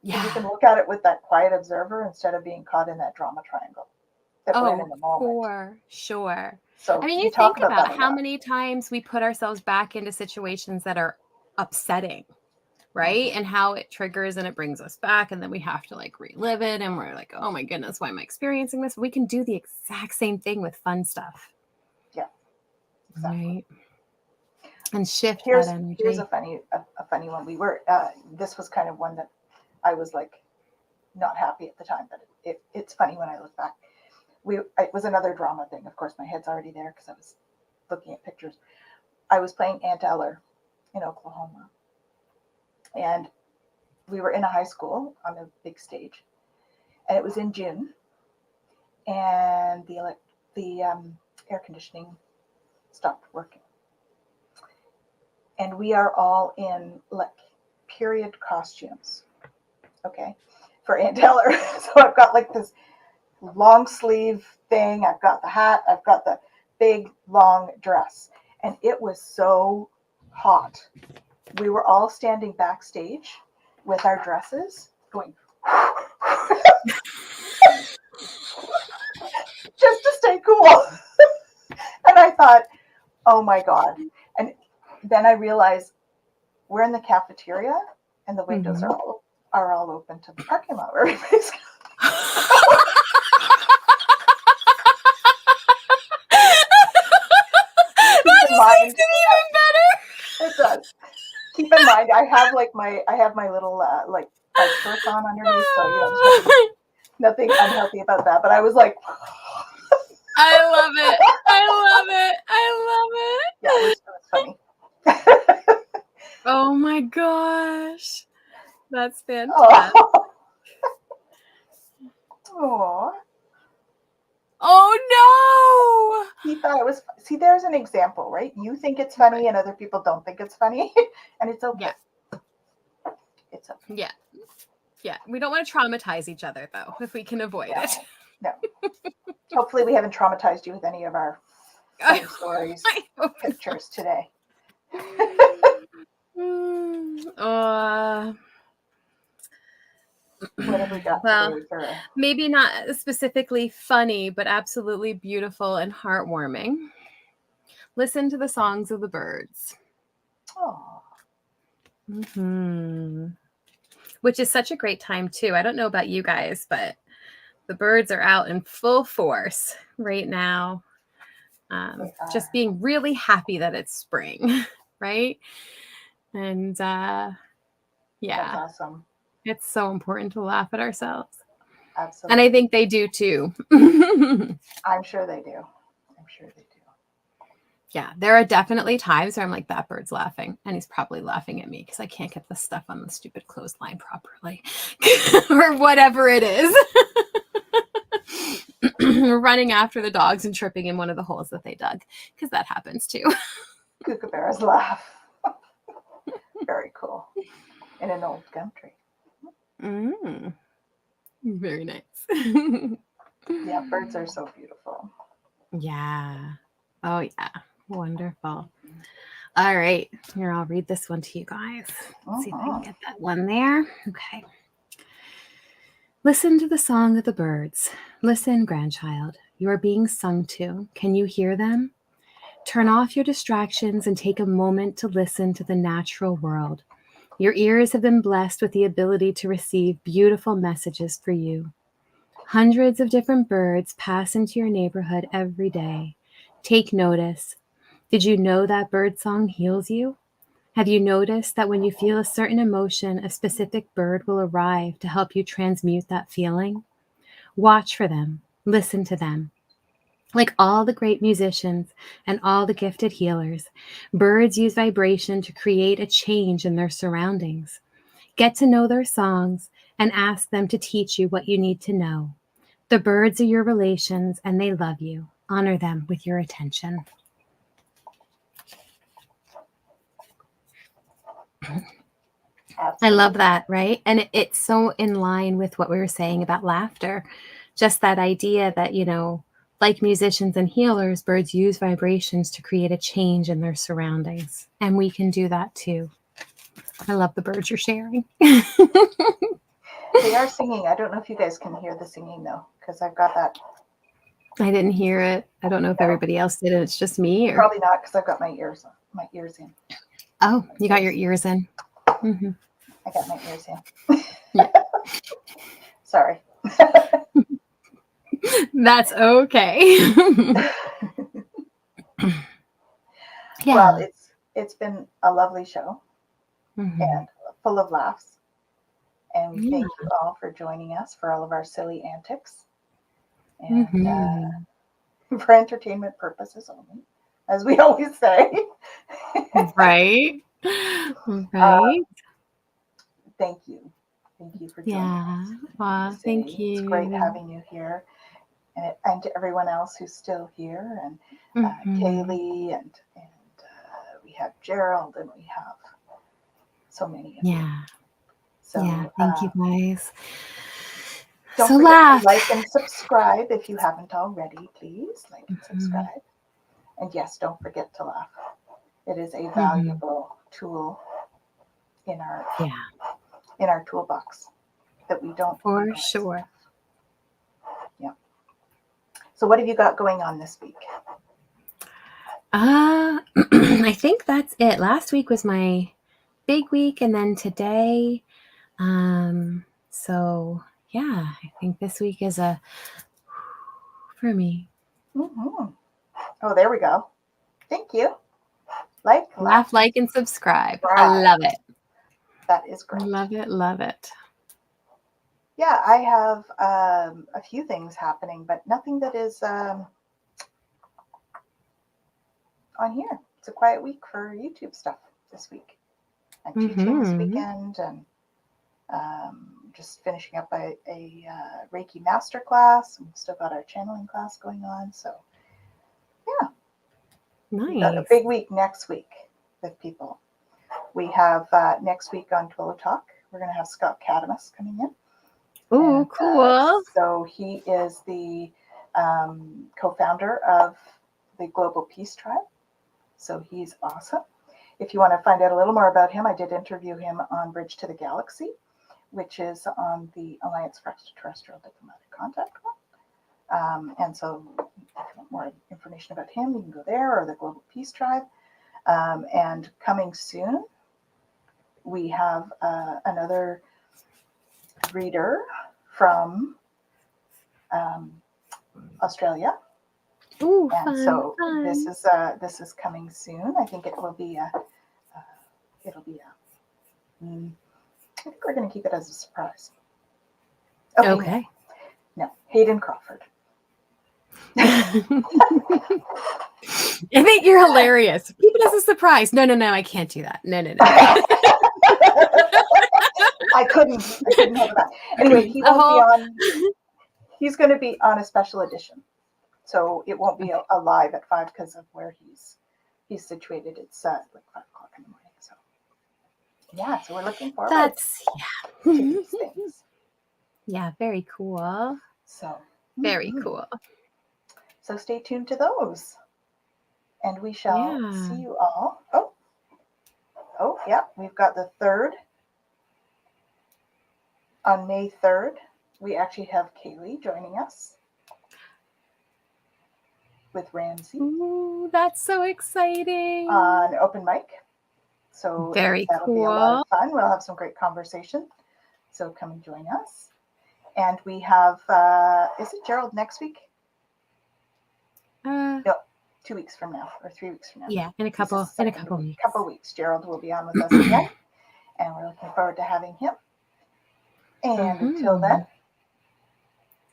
Yeah. You can look at it with that quiet observer instead of being caught in that drama triangle that we're in the moment. For sure. So I mean, you think about how many times we put ourselves back into situations that are upsetting, right? And how it triggers and it brings us back, and then we have to like relive it, and we're like, oh my goodness, why am I experiencing this? We can do the exact same thing with fun stuff. Yeah, exactly. Right. And shift that energy. Here's a funny one. We were this was kind of one that I was like not happy at the time, but it's funny when I look back. It was another drama thing. Of course, my head's already there because I was looking at pictures. I was playing Aunt Eller in Oklahoma, and we were in a high school on a big stage, and it was in June, and the air conditioning stopped working, and we are all in like period costumes, okay, for Aunt Eller. So I've got like this long sleeve thing, I've got the hat, I've got the big long dress, and it was so hot. We were all standing backstage with our dresses going just to stay cool. And I thought, oh my God. And then I realized we're in the cafeteria and the windows are all open to the parking lot where everybody's That just makes it even better. It does. Keep in mind, I have my little like shirt on underneath, so nothing unhealthy about that. But I was like, I love it. Yeah, it was funny. Oh my gosh, that's fantastic. Oh no! He thought it was. See, there's an example, right? You think it's funny, and other people don't think it's funny, and it's okay. Yeah. It's okay. Yeah. We don't want to traumatize each other, though, if we can avoid it. No. Hopefully, we haven't traumatized you with any of our funny stories, pictures today. What have we got today for maybe not specifically funny, but absolutely beautiful and heartwarming. Listen to the songs of the birds. Oh. Which is such a great time too. I don't know about you guys, but the birds are out in full force right now. Just being really happy that it's spring, right? And yeah. That's awesome. It's so important to laugh at ourselves. Absolutely. And I think they do too. I'm sure they do. I'm sure they do. Yeah, there are definitely times where I'm like, that bird's laughing, and he's probably laughing at me because I can't get the stuff on the stupid clothesline properly, or whatever it is. We're running after the dogs and tripping in one of the holes that they dug, because that happens too. Kookaburras laugh. Very cool. In an old gum tree. Very nice. Yeah, birds are so beautiful. Yeah. Oh, yeah. Wonderful. All right. Here, I'll read this one to you guys. Let's see if I can get that one there. Okay. Listen to the song of the birds. Listen, grandchild. You are being sung to. Can you hear them? Turn off your distractions and take a moment to listen to the natural world. Your ears have been blessed with the ability to receive beautiful messages for you. Hundreds of different birds pass into your neighborhood every day. Take notice. Did you know that birdsong heals you? Have you noticed that when you feel a certain emotion, a specific bird will arrive to help you transmute that feeling? Watch for them. Listen to them. Like all the great musicians and all the gifted healers, birds use vibration to create a change in their surroundings. Get to know their songs and ask them to teach you what you need to know. The birds are your relations and they love you. Honor them with your attention. I love that, right? And it's so in line with what we were saying about laughter. Just that idea that, like musicians and healers, birds use vibrations to create a change in their surroundings. And we can do that too. I love the birds you're sharing. They are singing. I don't know if you guys can hear the singing though, because I've got that. I didn't hear it. I don't know if everybody else did it. It's just me, or probably not, because I've got my ears in. Oh, you got your ears in. Mm-hmm. I got my ears in. Yeah. Sorry. That's okay. Yeah. Well, it's been a lovely show Mm-hmm. and full of laughs. And we Yeah. thank you all for joining us for all of our silly antics. And for entertainment purposes only, as we always say. Right. Right. Thank you. Thank you for joining us. Well, thank you. It's great having you here. And to everyone else who's still here, and Kaylee, and we have Gerald, and we have so many of you. So, thank you guys. Don't so forget laugh. to like and subscribe if you haven't already. Please like and subscribe. And yes, don't forget to laugh. It is a valuable tool in our toolbox that we don't. For sure. Yeah. So what have you got going on this week? I think that's it. Last week was my big week, and then today. So yeah, I think this week is a for me. Mm-hmm. Oh, there we go. Thank you. Laugh, like, and subscribe. I love it. That is great. Love it. Love it. Yeah, I have a few things happening, but nothing that is on here. It's a quiet week for YouTube stuff this week. I'm teaching this weekend, and just finishing up a Reiki masterclass. We've still got our channeling class going on. So, yeah. Nice. We've got a big week next week with people. We have next week on Twillow Talk, we're going to have Scott Cadamus coming in. Oh, cool. So he is the co-founder of the Global Peace Tribe. So he's awesome. If you want to find out a little more about him, I did interview him on Bridge to the Galaxy, which is on the Alliance for Extraterrestrial Diplomatic Contact one. And so if you want more information about him, you can go there, or the Global Peace Tribe. And coming soon, we have another reader from Australia. Ooh, and fun, so fun. This is coming soon. I think it will be I think we're going to keep it as a surprise. Okay. No, Hayden Crawford. I think you're hilarious. Keep it as a surprise. No, I can't do that. No. I couldn't have that. Anyway, he won't be on. He's going to be on a special edition, so it won't be a live at 5 because of where he's situated. It's like 5 o'clock in the morning. So yeah, so we're looking forward to these things. Yeah, very cool. So very cool. So stay tuned to those, and we shall see you all. Oh yeah, we've got the 3rd. On May 3rd, we actually have Kaylee joining us with Ramsey. Ooh, that's so exciting. On open mic. So that'll be a lot of fun. We'll have some great conversation. So come and join us. And we have, is it Gerald next week? No, 2 weeks from now or 3 weeks from now. Yeah, in a couple weeks. Couple weeks. Gerald will be on with us again. And we're looking forward to having him. And until then.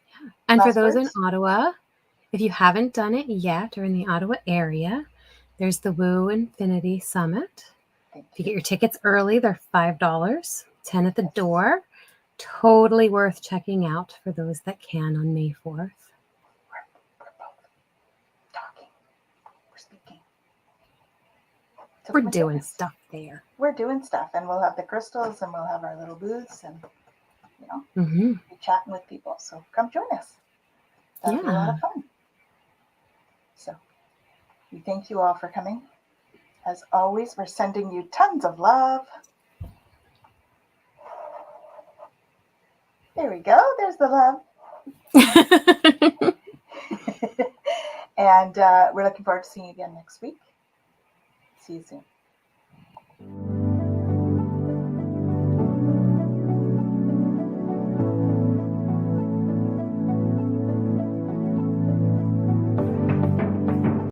Yeah. And for those in Ottawa, if you haven't done it yet or in the Ottawa area, there's the Woo Infinity Summit. If you get your tickets early, they're $5, 10 at the door. Totally worth checking out for those that can on May 4th. We're both talking. We're speaking. So we're doing stuff there. We're doing stuff, and we'll have the crystals, and we'll have our little booths, and be chatting with people. So come join us. That'll be a lot of fun. So we thank you all for coming. As always, we're sending you tons of love. There we go. There's the love. And we're looking forward to seeing you again next week. See you soon.